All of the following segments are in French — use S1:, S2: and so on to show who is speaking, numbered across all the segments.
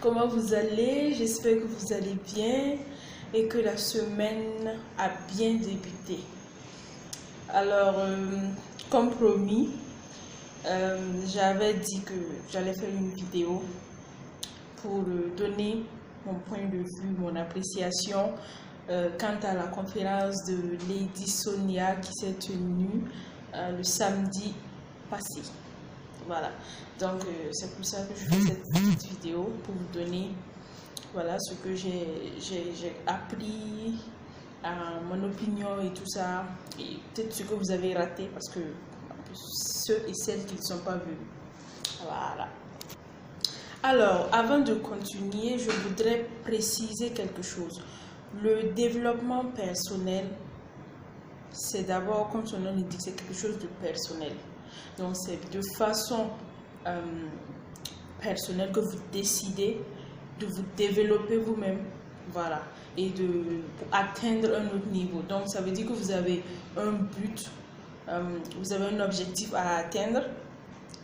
S1: comment vous allez? J'espère que vous allez bien et que la semaine a bien débuté. Alors, comme promis, j'avais dit que j'allais faire une vidéo pour donner mon point de vue, mon appréciation quant à la conférence de Lady Sonia qui s'est tenue le samedi passé. Voilà, donc c'est pour ça que je fais cette petite vidéo pour vous donner voilà ce que j'ai appris, mon opinion et tout ça, et peut-être ce que vous avez raté parce que ceux et celles qui ne sont pas venus. Voilà. Alors, avant de continuer, je voudrais préciser quelque chose. Le développement personnel, c'est d'abord, comme son nom l'indique, c'est quelque chose de personnel. Donc, c'est de façon personnelle que vous décidez de vous développer vous-même, voilà, et pour atteindre un autre niveau. Donc, ça veut dire que vous avez un but, vous avez un objectif à atteindre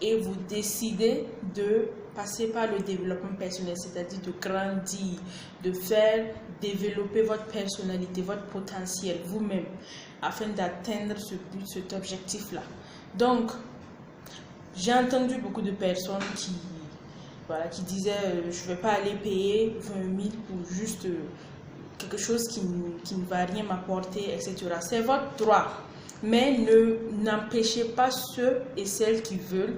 S1: et vous décidez de passer par le développement personnel, c'est-à-dire de grandir, de faire développer votre personnalité, votre potentiel vous-même, afin d'atteindre ce but, cet objectif-là. Donc, j'ai entendu beaucoup de personnes qui disaient je ne vais pas aller payer 20 000 pour juste quelque chose qui ne va rien m'apporter, etc. C'est votre droit, mais n'empêchez pas ceux et celles qui veulent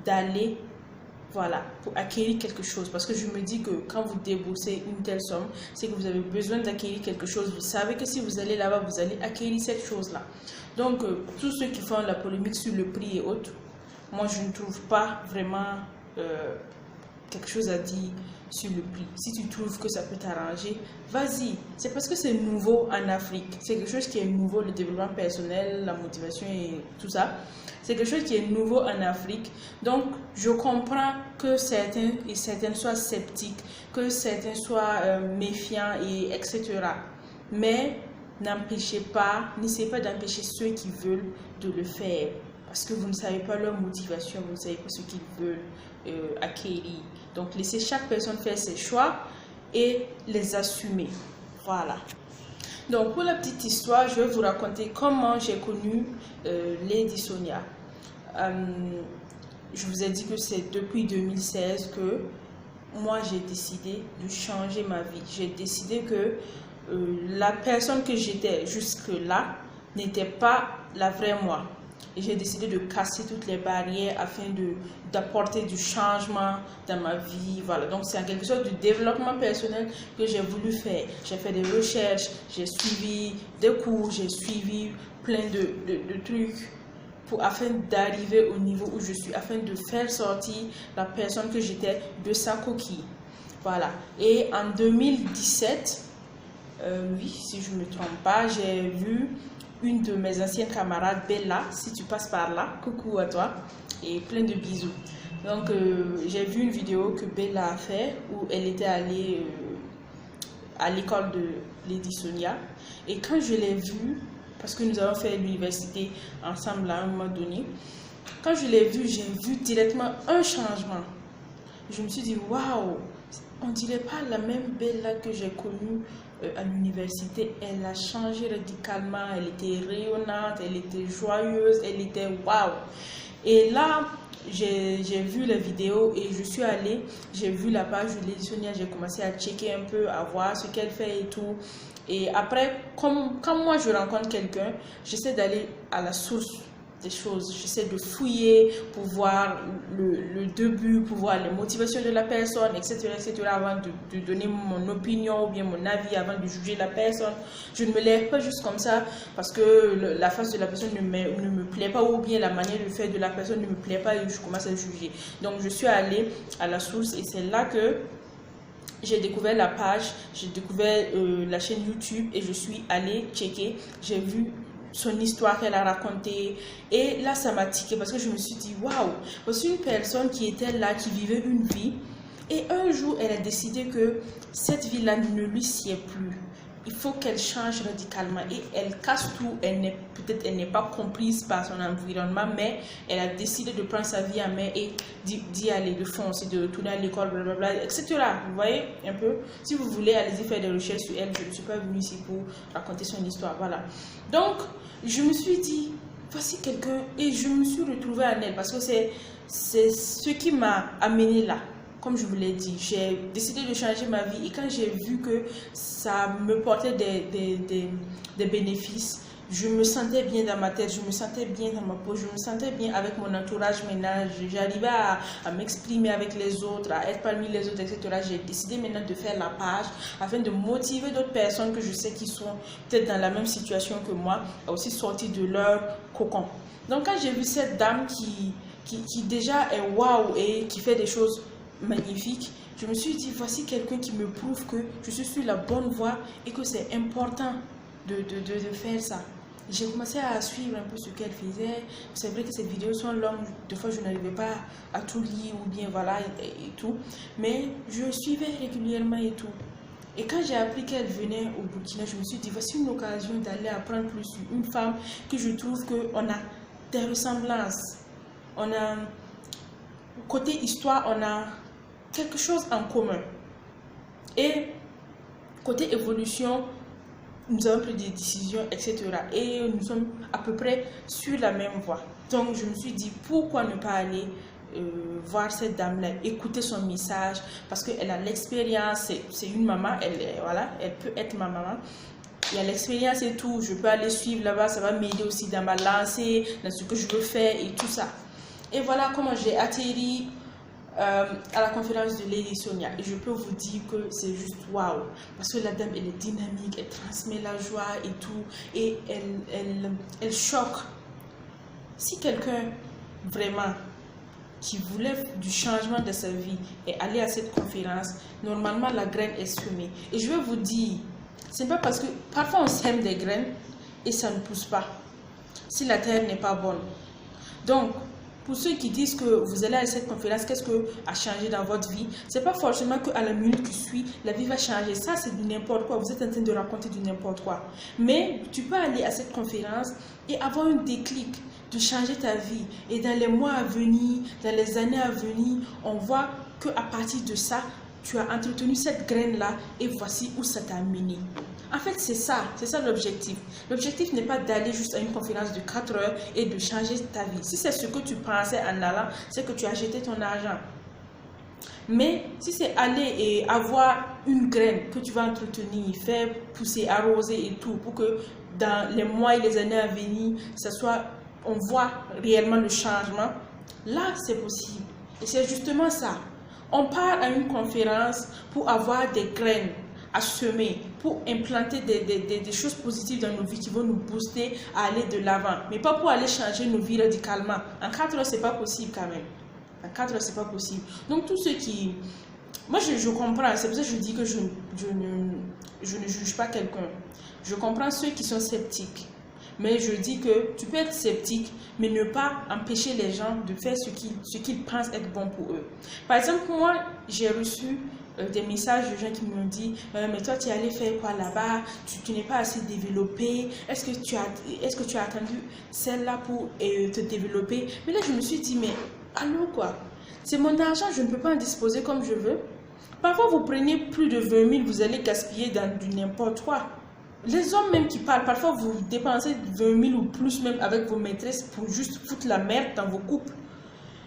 S1: d'aller pour acquérir quelque chose, parce que je me dis que quand vous déboursez une telle somme, c'est que vous avez besoin d'acquérir quelque chose. Vous savez que si vous allez là-bas, vous allez acquérir cette chose-là. Donc, tous ceux qui font la polémique sur le prix et autres, moi, je ne trouve pas vraiment quelque chose à dire sur le prix. Si tu trouves que ça peut t'arranger, vas-y. C'est parce que c'est nouveau en Afrique. C'est quelque chose qui est nouveau, le développement personnel, la motivation et tout ça. C'est quelque chose qui est nouveau en Afrique. Donc, je comprends que certains et certaines soient sceptiques, que certains soient méfiants, et etc. Mais n'essayez pas d'empêcher ceux qui veulent de le faire. Parce que vous ne savez pas leur motivation, vous ne savez pas ce qu'ils veulent acquérir. Donc, laissez chaque personne faire ses choix et les assumer. Voilà. Donc, pour la petite histoire, je vais vous raconter comment j'ai connu Lady Sonia. Je vous ai dit que c'est depuis 2016 que moi, j'ai décidé de changer ma vie. J'ai décidé que la personne que j'étais jusque-là n'était pas la vraie moi. Et j'ai décidé de casser toutes les barrières afin d'apporter du changement dans ma vie. Voilà, donc c'est en quelque sorte du développement personnel que j'ai voulu faire. J'ai fait des recherches, j'ai suivi des cours, j'ai suivi plein de trucs afin d'arriver au niveau où je suis, afin de faire sortir la personne que j'étais de sa coquille. Voilà, et en 2017, oui, si je ne me trompe pas, j'ai vu une de mes anciennes camarades, Bella, si tu passes par là, coucou à toi et plein de bisous. Donc, j'ai vu une vidéo que Bella a fait où elle était allée à l'école de Lady Sonia. Et quand je l'ai vue, parce que nous avons fait l'université ensemble à un moment donné, quand je l'ai vue, j'ai vu directement un changement. Je me suis dit, waouh, on ne dirait pas la même Bella que j'ai connue à l'université. Elle a changé radicalement, elle était rayonnante, elle était joyeuse, elle était waouh. Et là, j'ai vu la vidéo et je suis allée, j'ai vu la page de Lady Sonia, j'ai commencé à checker un peu, à voir ce qu'elle fait et tout. Et après, quand moi je rencontre quelqu'un, j'essaie d'aller à la source des choses. J'essaie de fouiller pour voir le début, pour voir les motivations de la personne, etc., avant de donner mon opinion ou bien mon avis, avant de juger la personne. Je ne me lève pas juste comme ça parce que la face de la personne ne me plaît pas ou bien la manière de faire de la personne ne me plaît pas et je commence à juger. Donc, je suis allée à la source et c'est là que j'ai découvert la page, j'ai découvert la chaîne YouTube et je suis allée checker. J'ai vu son histoire qu'elle a racontée et là ça m'a tiqué parce que je me suis dit waouh, c'est une personne qui était là, qui vivait une vie et un jour elle a décidé que cette vie là ne lui sied plus, il faut qu'elle change radicalement et elle casse tout. Peut-être elle n'est pas comprise par son environnement, mais elle a décidé de prendre sa vie en main et d'y aller, de foncer, de retourner à l'école, blablabla, etc. Vous voyez un peu? Si vous voulez, allez-y faire des recherches sur elle. Je ne suis pas venue ici pour raconter son histoire. Voilà. Donc, je me suis dit, voici quelqu'un, et je me suis retrouvée en elle parce que c'est ce qui m'a amenée là. Comme je vous l'ai dit, j'ai décidé de changer ma vie et quand j'ai vu que ça me portait des bénéfices, je me sentais bien dans ma tête, je me sentais bien dans ma peau, je me sentais bien avec mon entourage maintenant, j'arrivais à m'exprimer avec les autres, à être parmi les autres, etc. J'ai décidé maintenant de faire la page afin de motiver d'autres personnes que je sais qui sont peut-être dans la même situation que moi, à aussi sortir de leur cocon. Donc quand j'ai vu cette dame qui déjà est waouh et qui fait des choses magnifique, je me suis dit, voici quelqu'un qui me prouve que je suis sur la bonne voie et que c'est important de faire ça. J'ai commencé à suivre un peu ce qu'elle faisait. C'est vrai que ces vidéos sont longues, des fois je n'arrivais pas à tout lire ou bien voilà et tout, mais je suivais régulièrement et tout. Et quand j'ai appris qu'elle venait au Burkina, je me suis dit, voici une occasion d'aller apprendre plus sur une femme que je trouve qu'on a des ressemblances. On a, côté histoire, on a quelque chose en commun. Et côté évolution, nous avons pris des décisions, etc. Et nous sommes à peu près sur la même voie. Donc, je me suis dit, pourquoi ne pas aller voir cette dame-là, écouter son message, parce qu'elle a l'expérience, c'est une maman, elle peut être ma maman. Il y a l'expérience et tout, je peux aller suivre là-bas, ça va m'aider aussi dans ma lancée, dans ce que je veux faire et tout ça. Et voilà comment j'ai atterri à la conférence de Lady Sonia. Et je peux vous dire que c'est juste waouh. Parce que la dame, elle est dynamique, elle transmet la joie et tout. Et elle choque. Si quelqu'un vraiment qui voulait du changement de sa vie est allé à cette conférence, normalement la graine est semée. Et je vais vous dire, ce n'est pas parce que parfois on sème des graines et ça ne pousse pas. Si la terre n'est pas bonne. Donc, pour ceux qui disent que vous allez à cette conférence, qu'est-ce que a changé dans votre vie? C'est pas forcément qu'à la minute qui suit, la vie va changer. Ça, c'est du n'importe quoi. Vous êtes en train de raconter du n'importe quoi. Mais tu peux aller à cette conférence et avoir un déclic de changer ta vie. Et dans les mois à venir, dans les années à venir, on voit qu'à partir de ça, tu as entretenu cette graine-là et voici où ça t'a amené. En fait, c'est ça l'objectif. L'objectif n'est pas d'aller juste à une conférence de 4 heures et de changer ta vie. Si c'est ce que tu pensais en allant, c'est que tu as jeté ton argent. Mais si c'est aller et avoir une graine que tu vas entretenir, faire pousser, arroser et tout, pour que dans les mois et les années à venir, on voit réellement le changement, là, c'est possible. Et c'est justement ça. On part à une conférence pour avoir des graines à semer, pour implanter des choses positives dans nos vies qui vont nous booster à aller de l'avant. Mais pas pour aller changer nos vies radicalement. En 4 heures, c'est pas possible quand même. En 4 heures, c'est pas possible. Donc, tous ceux qui... Moi, je comprends. C'est pour ça que je dis que je ne juge pas quelqu'un. Je comprends ceux qui sont sceptiques. Mais je dis que tu peux être sceptique, mais ne pas empêcher les gens de faire ce qu'ils pensent être bon pour eux. Par exemple, moi, j'ai reçu des messages de gens qui m'ont dit mais toi, tu es allé faire quoi là-bas? Tu n'es pas assez développé. Est-ce que tu as attendu celle-là pour te développer? Mais là, je me suis dit, mais allô quoi? C'est mon argent, je ne peux pas en disposer comme je veux. Parfois, vous prenez plus de 20 000, vous allez gaspiller dans du n'importe quoi. Les hommes même qui parlent, parfois vous dépensez 20 000 ou plus même avec vos maîtresses pour juste foutre la merde dans vos couples.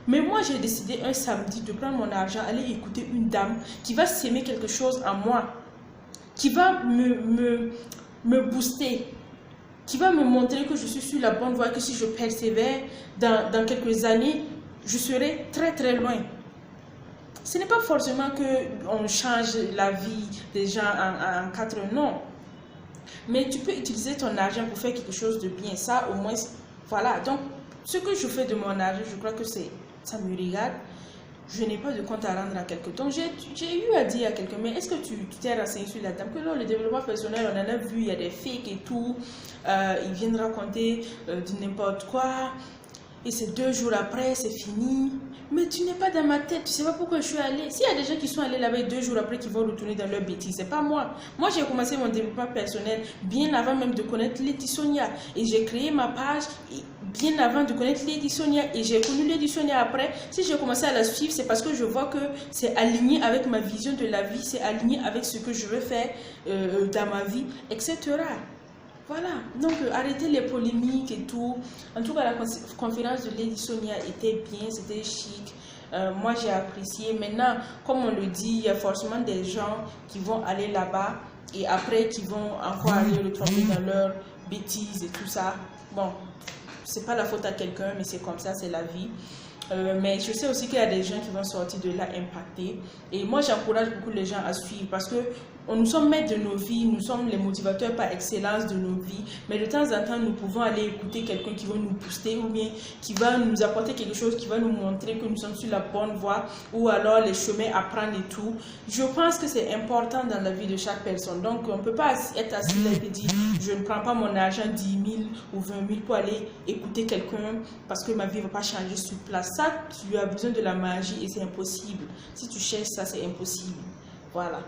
S1: Mais moi j'ai décidé un samedi de prendre mon argent, aller écouter une dame qui va s'aimer quelque chose en moi, qui va me booster, qui va me montrer que je suis sur la bonne voie, que si je persévère dans quelques années, je serai très très loin. Ce n'est pas forcément qu'on change la vie des gens en 4 heures, non. Mais tu peux utiliser ton argent pour faire quelque chose de bien. Ça, au moins, voilà. Donc, ce que je fais de mon argent, je crois que ça me regarde. Je n'ai pas de compte à rendre à quelqu'un. Donc, j'ai eu à dire à quelqu'un, mais est-ce que tu t'es renseigné sur la dame? Que là, le développement personnel, on en a vu, il y a des fakes et tout. Ils viennent raconter du n'importe quoi. et c'est 2 jours après, c'est fini. Mais tu n'es pas dans ma tête, tu sais pas pourquoi je suis allée. S'il y a des gens qui sont allés là-bas 2 jours après qui vont retourner dans leur bêtise, c'est pas moi. Moi, j'ai commencé mon développement personnel bien avant même de connaître Lady Sonia. Et j'ai créé ma page bien avant de connaître Lady Sonia. Et j'ai connu Lady Sonia après. Si j'ai commencé à la suivre, c'est parce que je vois que c'est aligné avec ma vision de la vie, c'est aligné avec ce que je veux faire dans ma vie, etc. Voilà, donc arrêtez les polémiques et tout. En tout cas, la conférence de Lady Sonia était bien, c'était chic. Moi, j'ai apprécié. Maintenant, comme on le dit, il y a forcément des gens qui vont aller là-bas et après qui vont encore aller retomber dans leurs bêtises et tout ça. Bon, c'est pas la faute à quelqu'un, mais c'est comme ça, c'est la vie. Mais je sais aussi qu'il y a des gens qui vont sortir de là impactés. Et moi, j'encourage beaucoup les gens à suivre parce que nous sommes maîtres de nos vies, nous sommes les motivateurs par excellence de nos vies. Mais de temps en temps, nous pouvons aller écouter quelqu'un qui va nous booster ou bien qui va nous apporter quelque chose, qui va nous montrer que nous sommes sur la bonne voie ou alors les chemins à prendre et tout. Je pense que c'est important dans la vie de chaque personne. Donc, on ne peut pas être assis là et dire je ne prends pas mon argent 10 000 ou 20 000 pour aller écouter quelqu'un parce que ma vie ne va pas changer sur place. Ça, tu as besoin de la magie et c'est impossible. Si tu cherches ça, c'est impossible. Voilà.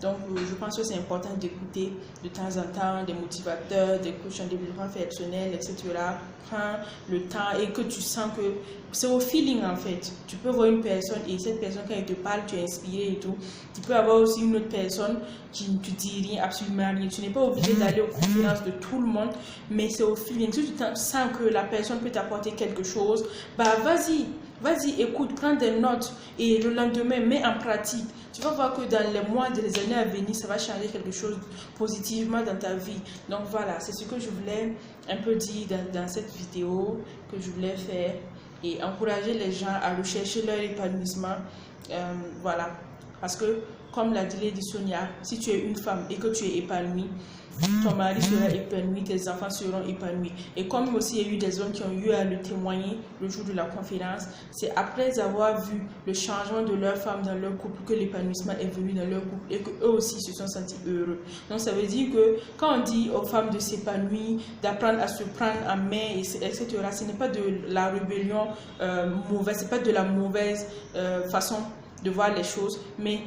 S1: Donc, je pense que c'est important d'écouter de temps en temps des motivateurs, des coachs en développement personnel, etc. Prends le temps et que tu sens que c'est au feeling en fait. Tu peux voir une personne et cette personne, quand elle te parle, tu es inspiré et tout. Tu peux avoir aussi une autre personne qui ne te dit rien, absolument rien. Tu n'es pas obligé d'aller aux conférences de tout le monde, mais c'est au feeling. Si tu sens que la personne peut t'apporter quelque chose, bah vas-y. Vas-y, écoute, prends des notes et le lendemain, mets en pratique. Tu vas voir que dans les mois, les années à venir, ça va changer quelque chose positivement dans ta vie. Donc voilà, c'est ce que je voulais un peu dire dans cette vidéo que je voulais faire et encourager les gens à rechercher leur épanouissement. Voilà, parce que comme l'a dit Lady Sonia, si tu es une femme et que tu es épanouie, ton mari sera épanoui, tes enfants seront épanouis. Et comme aussi il y a eu des hommes qui ont eu à le témoigner le jour de la conférence, c'est après avoir vu le changement de leur femme dans leur couple que l'épanouissement est venu dans leur couple et qu'eux aussi se sont sentis heureux. Donc ça veut dire que quand on dit aux femmes de s'épanouir, d'apprendre à se prendre en main, etc., ce n'est pas de la rébellion mauvaise, ce n'est pas de la mauvaise façon de voir les choses, mais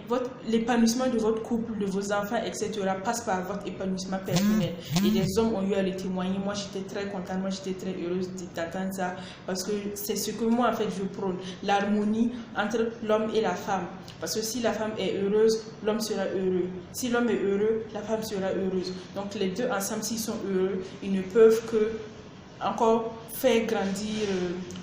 S1: l'épanouissement de votre couple, de vos enfants, etc. passe par votre épanouissement personnel. Et les hommes ont eu à le témoigner. Moi, j'étais très contente, moi, j'étais très heureuse d'entendre ça, parce que c'est ce que moi, en fait, je prône, l'harmonie entre l'homme et la femme. Parce que si la femme est heureuse, l'homme sera heureux. Si l'homme est heureux, la femme sera heureuse. Donc, les deux ensemble, s'ils sont heureux, ils ne peuvent que encore faire grandir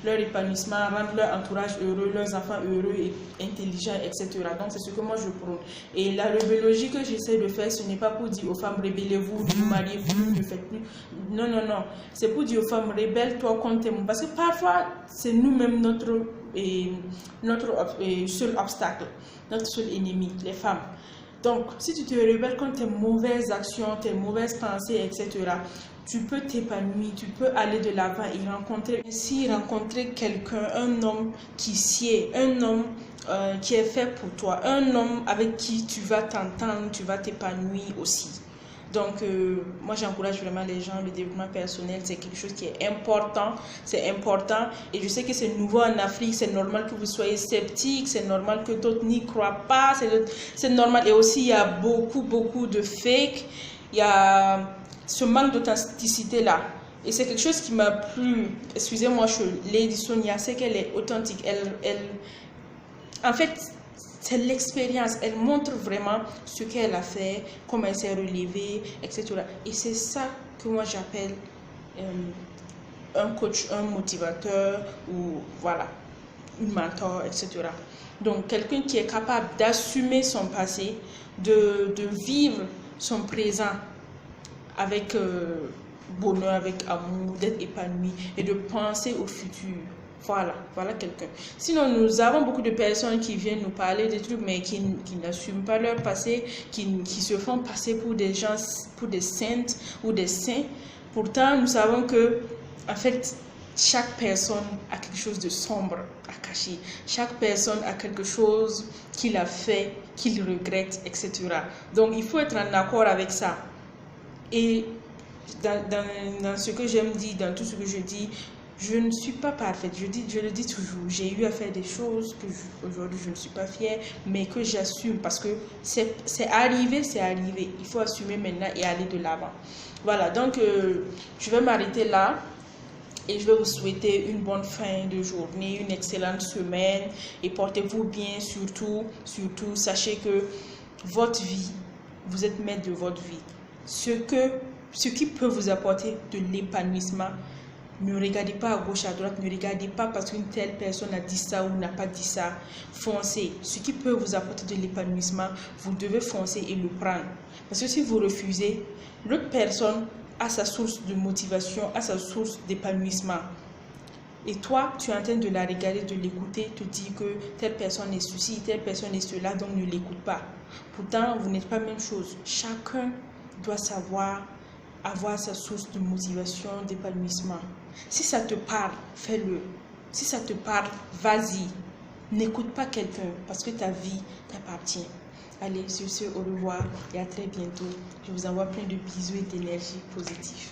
S1: leur épanouissement, rendre leur entourage heureux, leurs enfants heureux et intelligents, etc. Donc c'est ce que moi je prône. Et la rébellion que j'essaie de faire, ce n'est pas pour dire aux femmes rébellez-vous, ne vous mariez plus, ne faites plus. Non, non, non. C'est pour dire aux femmes rébelle-toi contre tes mots. Parce que parfois, c'est nous-mêmes notre seul obstacle, notre seul ennemi, les femmes. Donc, si tu te rebelles contre tes mauvaises actions, tes mauvaises pensées, etc., tu peux t'épanouir, tu peux aller de l'avant et rencontrer quelqu'un, un homme qui sied, un homme qui est fait pour toi, un homme avec qui tu vas t'entendre, tu vas t'épanouir aussi. Donc, moi, j'encourage vraiment les gens, le développement personnel, c'est quelque chose qui est important, c'est important. Et je sais que c'est nouveau en Afrique, c'est normal que vous soyez sceptiques, c'est normal que d'autres n'y croient pas, c'est normal. Et aussi, il y a beaucoup de fake, il y a ce manque d'authenticité-là. Et c'est quelque chose qui m'a plu, excusez-moi, Lady Sonia, c'est qu'elle est authentique. En fait, c'est l'expérience, elle montre vraiment ce qu'elle a fait, comment elle s'est relevée, etc. Et c'est ça que moi j'appelle un coach, un motivateur ou voilà, un mentor, etc. Donc quelqu'un qui est capable d'assumer son passé, de vivre son présent avec bonheur, avec amour, d'être épanoui et de penser au futur. Voilà quelqu'un. Sinon, nous avons beaucoup de personnes qui viennent nous parler des trucs, mais qui n'assument pas leur passé, qui se font passer pour des gens, pour des saintes ou des saints. Pourtant, nous savons que, en fait, chaque personne a quelque chose de sombre à cacher. Chaque personne a quelque chose qu'il a fait, qu'il regrette, etc. Donc, il faut être en accord avec ça. Et dans ce que j'aime dire, dans tout ce que je dis, Je ne suis pas parfaite, je le dis toujours. J'ai eu à faire des choses que aujourd'hui je ne suis pas fière, mais que j'assume parce que c'est arrivé, c'est arrivé. Il faut assumer maintenant et aller de l'avant. Voilà, donc je vais m'arrêter là. Et je vais vous souhaiter une bonne fin de journée, une excellente semaine. Et portez-vous bien, surtout, sachez que votre vie, vous êtes maître de votre vie. Ce qui peut vous apporter de l'épanouissement, ne regardez pas à gauche, à droite, ne regardez pas parce qu'une telle personne a dit ça ou n'a pas dit ça. Foncez. Ce qui peut vous apporter de l'épanouissement, vous devez foncer et le prendre. Parce que si vous refusez, l'autre personne a sa source de motivation, a sa source d'épanouissement. Et toi, tu es en train de la regarder, de l'écouter, te dire que telle personne est ceci, telle personne est cela, donc ne l'écoute pas. Pourtant, vous n'êtes pas la même chose. Chacun doit savoir avoir sa source de motivation, d'épanouissement. Si ça te parle, fais-le. Si ça te parle, vas-y. N'écoute pas quelqu'un parce que ta vie t'appartient. Allez, sur ce, au revoir et à très bientôt. Je vous envoie plein de bisous et d'énergie positive.